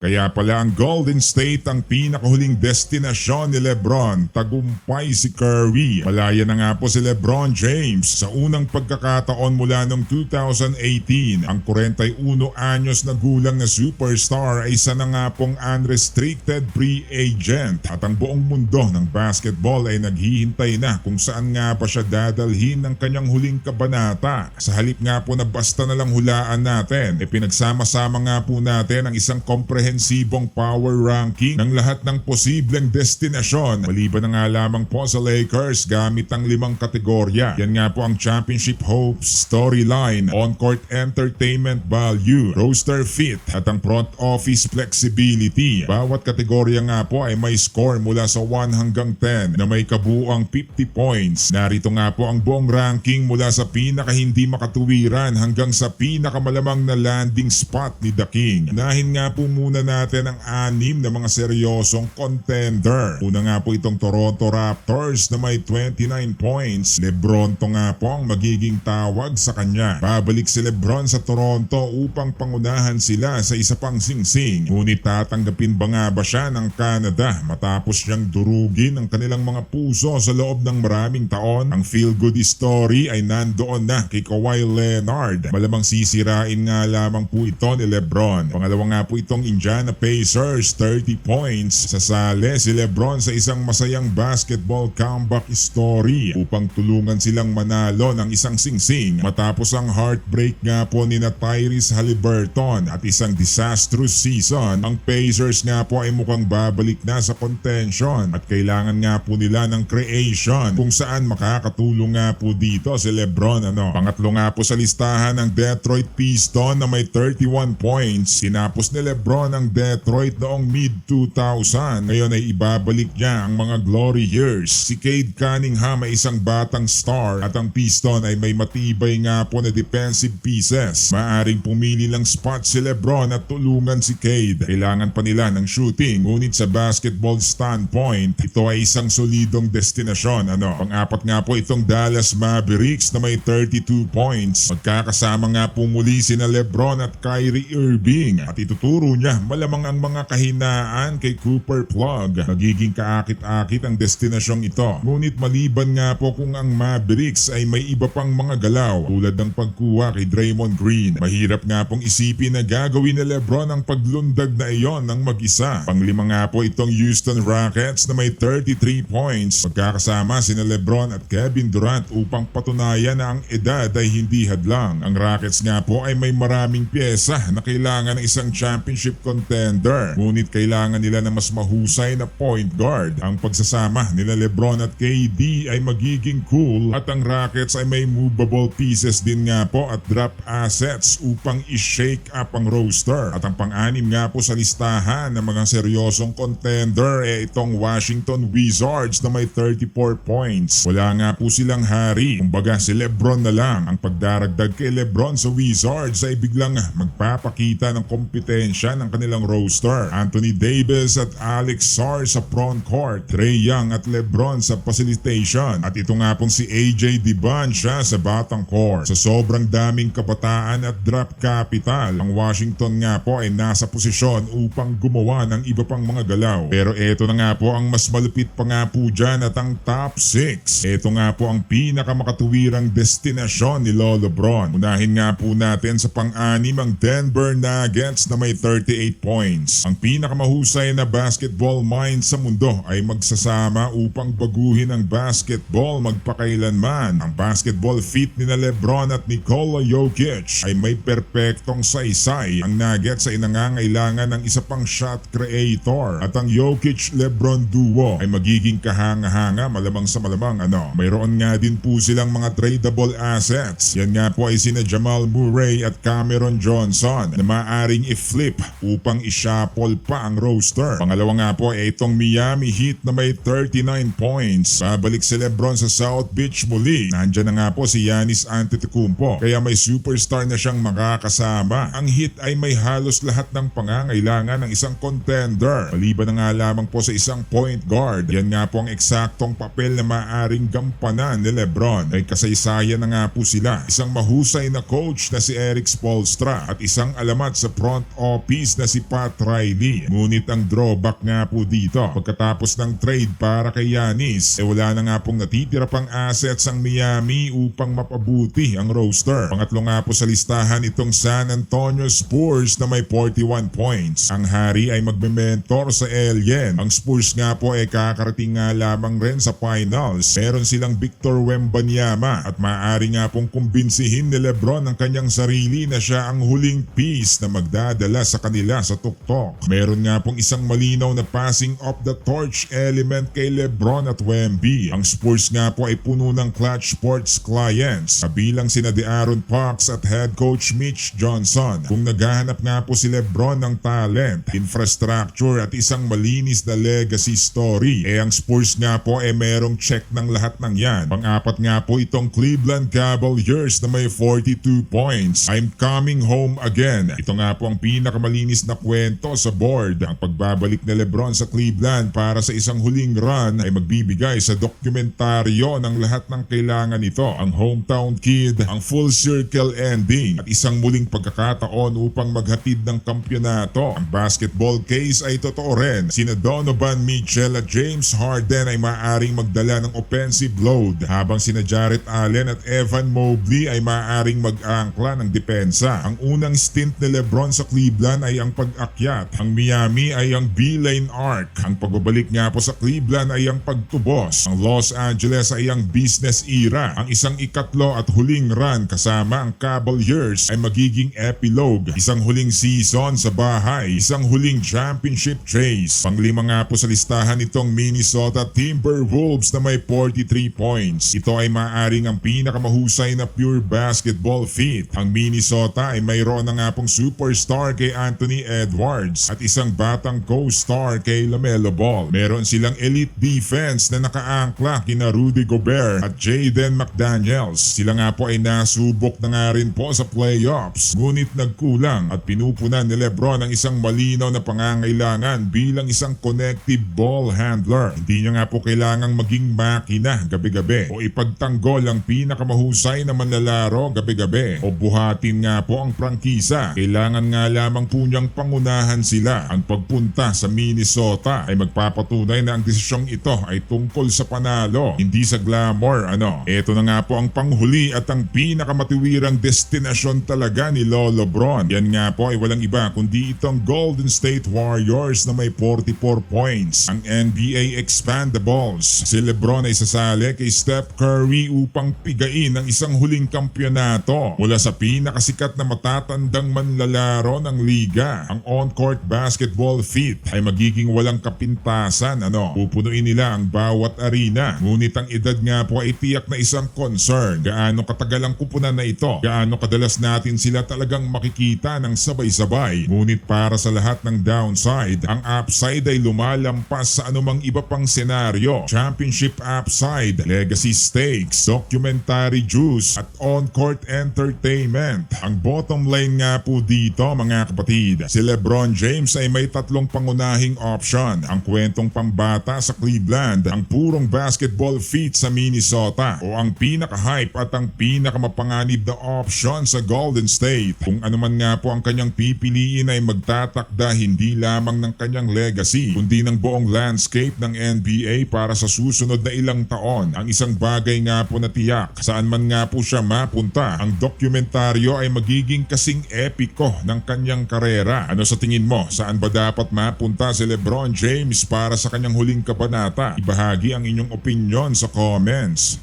Kaya pala ang Golden State ang pinakahuling destinasyon ni LeBron, tagumpay si Curry. Malaya na nga po si LeBron James sa unang pagkakataon mula noong 2018. Ang 41 anyos na gulang na superstar ay isa na nga pong unrestricted free agent. At ang buong mundo ng basketball ay naghihintay na kung saan nga ba siya dadalhin ng kanyang huling kabanata. Sa halip nga po na basta na lang hulaan natin, pinagsama-sama nga po natin ang isang komprehensibong power ranking ng lahat ng posibleng destinasyon. Maliban na nga lamang po sa Lakers gamit ang 5 kategorya. Yan nga po ang championship hopes, storyline, on-court entertainment value, roster fit at ang front office flexibility. Bawat kategorya nga po ay may score mula sa 1 hanggang 10 na may kabuuang 50 points. Narito nga po ang buong ranking mula sa pinaka hindi makatuwiran hanggang sa pinakamalamang na landing spot ni The King. Unahin nga po muna natin ang 6 na mga seryosong contender. Una nga po itong Toronto Raptors na may 29 points. LeBron to nga po ang magiging tawag sa kanya. Babalik si LeBron sa Toronto upang pangunahan sila sa isa pang singsing. Ngunit tatanggapin ba nga ba siya ng Canada matapos niyang durugin ang kanilang mga puso sa loob ng maraming taon? Ang feel-good story ay nandoon na kay Kawhi Leonard. Malamang sisirain nga lamang po ito ni LeBron. Pangalawa nga po itong Indiana Pacers, 30 points. Sasali si LeBron sa isang masayang basketball comeback story upang tulungan silang manalo ng isang singsing matapos ang heartbreak nga po ni Tyrese Haliburton at isang disastrous season. Ang Pacers nga po ay mukhang babalik na sa contention at kailangan nga po nila ng creation kung saan makakatulong nga po dito si LeBron. Pangatlo nga po sa listahan ng Detroit Pistons na may 31 points. Tinapos ni LeBron ang Detroit noong mid-2000. Ngayon ay ibabalik niya ang mga glory years. Si Cade Cunningham ay isang batang star at ang Piston ay may matibay nga po na defensive pieces. Maaring pumili lang spot si LeBron at tulungan si Cade. Kailangan pa nila ng shooting, ngunit sa basketball standpoint, ito ay isang solidong destinasyon. Pang-apat nga po itong Dallas Mavericks na may 32 points. Magkakasama nga po muli sina LeBron at Kyrie Irving at ituturo niya malamang ang mga kahinaan kay Cooper Plug. Magiging kaakit-akit ang destinasyong ito. Ngunit maliban nga po kung ang Mavericks ay may iba pang mga galaw tulad ng pagkuha kay Draymond Green. Mahirap nga pong isipin na gagawin ni LeBron ang paglundag na iyon ng mag-isa. Panglima nga po itong Houston Rockets na may 33 points. Magkakasama sina LeBron at Kevin Durant upang patunayan na ang edad ay hindi hadlang. Ang Rockets nga po ay may maraming pyesa na kailangan ng isang championship contender. Ngunit kailangan nila na mas mahusay na point guard. Ang pagsasama nila LeBron at KD ay magiging cool at ang Rockets ay may movable pieces din nga po at drop assets upang i-shake up ang roster. At ang pang-anim nga po sa listahan ng mga seryosong contender ay itong Washington Wizards na may 34 points. Wala nga po silang hari. Kumbaga si LeBron na lang. Ang pagdaragdag kay LeBron sa Wizards ay biglang magpapakita ng kompetensya ng kanilang roster. Anthony Davis at Alex Sarr sa front court, Trae Young at LeBron sa facilitation, at ito nga pong si AJ Dibansha sa batang court. Sa sobrang daming kabataan at draft capital, ang Washington nga po ay nasa posisyon upang gumawa ng iba pang mga galaw. Pero eto na nga po ang mas malupit pa nga po dyan at ang top 6. Eto nga po ang pinakamakatuwirang destinasyon ni Lolo Bron. Unahin nga po natin sa pang-anim ang Denver Nuggets na may 38 points. Ang pinakamahusay na basketball mind sa mundo ay magsasama upang baguhin ang basketball magpakailanman. Ang basketball fit ni na LeBron at Nikola Jokic ay may perpektong saysay. Ang Nuggets ay nangangailangan ng isa pang shot creator at ang Jokic-LeBron duo ay magiging kahanga-hanga malamang sa malamang. Mayroon nga din po silang mga tradable assets. Yan nga po ay sina Jamal Murray at Cameron Johnson na maaring i-flip upang i-shuffle pa ang roster. Pangalawa nga po ay itong Miami Heat na may 39 points. Babalik si LeBron sa South Beach muli. Nandyan na nga po si Giannis Antetokounmpo kaya may superstar na siyang makakasama. Ang Heat ay may halos lahat ng pangangailangan ng isang contender. Maliban na nga lamang po sa isang point guard. Yan nga po ang eksaktong papel na maaaring gampanan ni LeBron. Ay kasaysayan na nga po sila. Isang mahusay na coach na si Eric Spoelstra at isang alamat sa front office na si Pat Riley. Ngunit ang drawback nga po dito, pagkatapos ng trade para kay Giannis, wala na nga pong natitira pang assets ang Miami upang mapabuti ang roster. Pangatlo nga po sa listahan itong San Antonio Spurs na may 41 points. Ang hari ay magme-mentor sa Alien. Ang Spurs nga po ay kakarating nga lamang rin sa finals. Meron silang Victor Wembanyama at maaari nga pong kumbinsihin ni Lebron ang kanyang sarili na siya ang huling piece na magdadala sa kanila sa tuktok. Meron nga pong isang malinaw na passing of the torch element kay Lebron at Wemby. Ang Spurs nga po ay puno ng clutch sports clients, kabilang sina De'Aaron Fox at head coach Mitch Johnson. Kung naghahanap nga po si Lebron ng talent, infrastructure at isang malinis na legacy story, ang Spurs nga po ay merong check ng lahat ng yan. Pang-apat nga po itong Cleveland Cavaliers na may 42 points. I'm coming home again. Ito nga po ang pinakamalinis na kwento sa board. Ang pagbabalik ni Lebron sa Cleveland para sa isang huling run ay magbibigay sa dokumentaryo ng lahat ng kailangan nito. Ang hometown kid, ang full circle ending at isang muling pagkakataon upang maghatid ng kampyonato. Ang basketball case ay totoo rin. Sina Donovan Mitchell at James Harden ay maaaring magdala ng offensive load, habang sina Jarrett Allen at Evan Mobley ay maaaring mag-angkla ng depensa. Ang unang stint ni Lebron sa Cleveland ay ang pag-akyat. Ang Miami ay ang B-lane arc. Ang pagbabalik nga po sa Cleveland ay ang pagtubos. Ang Los Angeles ay ang business era. Ang isang ikatlo at huling run kasama ang Cavaliers ay magiging epilogue. Isang huling season sa bahay. Isang huling championship chase. Panglima nga po sa listahan itong Minnesota Timberwolves na may 43 points. Ito ay maaaring ang pinakamahusay na pure basketball feat. Ang Minnesota ay mayroon na nga pong superstar kay Anthony Edwards at isang batang co-star kay LaMelo Ball. Meron silang elite defense na nakaangkla kina Rudy Gobert at Jaden McDaniels. Sila nga po ay nasubok na nga rin po sa playoffs, ngunit nagkulang at pinupunan ni Lebron ang isang malinaw na pangangailangan bilang isang connective ball handler. Hindi niya nga po kailangang maging makina gabi-gabi o ipagtanggol ang pinakamahusay na manlalaro gabi-gabi o buhatin nga po ang prangkisa. Kailangan nga lamang po niyang pangunahan sila. Ang pagpunta sa Minnesota ay magpapatunay na ang desisyong ito ay tungkol sa panalo, hindi sa glamour. Ito na nga po ang panghuli at ang pinakamatiwirang destinasyon talaga ni Lolo Bron. Yan nga po ay walang iba kundi itong Golden State Warriors na may 44 points. Ang NBA Expandables. Si Lebron ay sasali kay Steph Curry upang pigain ang isang huling kampyonato mula sa pinakasikat na matatandang manlalaro ng liga. Ang on-court basketball feat ay magiging walang kapintasan. Pupunuin nila ang bawat arena. Ngunit ang edad nga po ay tiyak na isang concern. Gaano katagal ang kupunan na ito? Gaano kadalas natin sila talagang makikita ng sabay-sabay? Ngunit para sa lahat ng downside, ang upside ay lumalampas sa anumang iba pang senaryo. Championship upside, legacy stakes, documentary juice at on-court entertainment. Ang bottom line nga po dito mga kapatid, si LeBron James ay may tatlong pangunahing option. Ang kwentong pambata sa Cleveland, ang purong basketball feat sa Minnesota, o ang pinaka-hype at ang pinakamapanganib na option sa Golden State. Kung ano man nga po ang kanyang pipiliin ay magtatakda hindi lamang ng kanyang legacy kundi ng buong landscape ng NBA para sa susunod na ilang taon. Ang isang bagay nga po na tiyak, saan man nga po siya mapunta, ang dokumentaryo ay magiging kasing epiko ng kanyang karera. Ano sa tingin mo? Saan ba dapat mapunta si LeBron James para sa kanyang huling kabanata? Ibahagi ang inyong opinion sa comments.